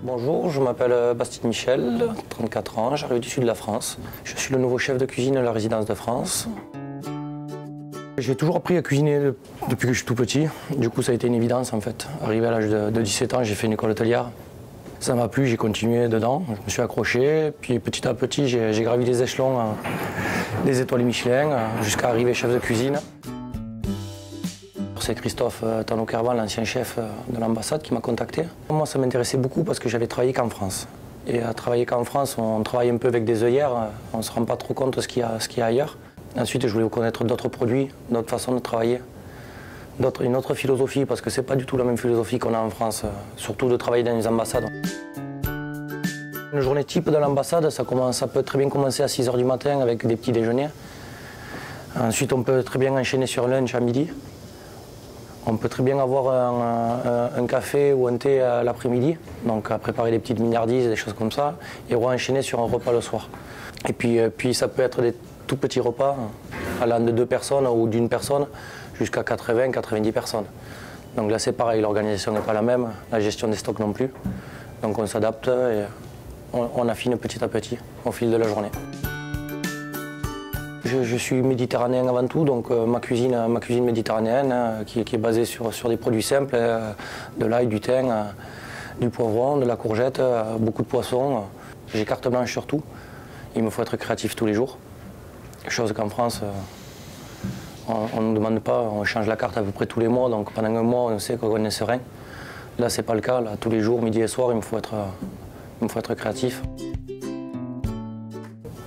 Bonjour, je m'appelle Bastide Michel, 34 ans, j'arrive du sud de la France. Je suis le nouveau chef de cuisine de la résidence de France. J'ai toujours appris à cuisiner depuis que je suis tout petit. Du coup, ça a été une évidence en fait. Arrivé à l'âge de 17 ans, j'ai fait une école hôtelière. Ça m'a plu, j'ai continué dedans, je me suis accroché. Puis petit à petit, j'ai gravi les échelons des étoiles Michelin jusqu'à arriver chef de cuisine. C'est Christophe Tano-Kervan, l'ancien chef de l'ambassade, qui m'a contacté. Moi, ça m'intéressait beaucoup parce que j'avais travaillé qu'en France. Et à travailler qu'en France, on travaille un peu avec des œillères, on ne se rend pas trop compte de ce qu'il y a ailleurs. Ensuite, je voulais connaître d'autres produits, d'autres façons de travailler, une autre philosophie, parce que ce n'est pas du tout la même philosophie qu'on a en France, surtout de travailler dans les ambassades. Une journée type de l'ambassade, ça peut très bien commencer à 6 h du matin avec des petits déjeuners. Ensuite, on peut très bien enchaîner sur lunch à midi. On peut très bien avoir un café ou un thé l'après-midi, donc à préparer des petites mignardises, des choses comme ça, et enchaîner sur un repas le soir. Et puis ça peut être des tout petits repas, allant de 2 personnes ou d'une personne jusqu'à 80-90 personnes. Donc là c'est pareil, l'organisation n'est pas la même, la gestion des stocks non plus. Donc on s'adapte et on affine petit à petit au fil de la journée. Je suis méditerranéen avant tout, donc ma cuisine méditerranéenne qui est basée sur des produits simples, de l'ail, du thym, du poivron, de la courgette, beaucoup de poissons. J'ai carte blanche sur tout. Il me faut être créatif tous les jours. Chose qu'en France, on ne nous demande pas, on change la carte à peu près tous les mois, donc pendant un mois on sait qu'on est serein. Là c'est pas le cas, là, tous les jours, midi et soir, il me faut être créatif.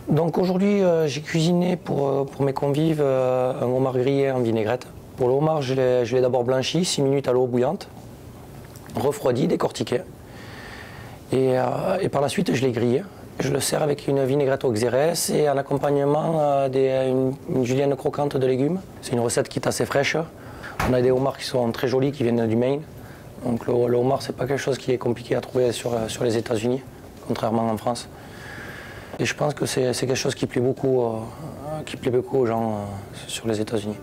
Donc aujourd'hui, j'ai cuisiné pour mes convives un homard grillé en vinaigrette. Pour le homard, je l'ai d'abord blanchi 6 minutes à l'eau bouillante, refroidi, décortiqué. Et par la suite, je l'ai grillé. Je le sers avec une vinaigrette au xérès et en accompagnement une julienne croquante de légumes. C'est une recette qui est assez fraîche. On a des homards qui sont très jolis, qui viennent du Maine. Donc le homard, c'est pas quelque chose qui est compliqué à trouver sur les États-Unis, contrairement en France. Et je pense que c'est quelque chose qui plaît beaucoup aux gens sur les États-Unis.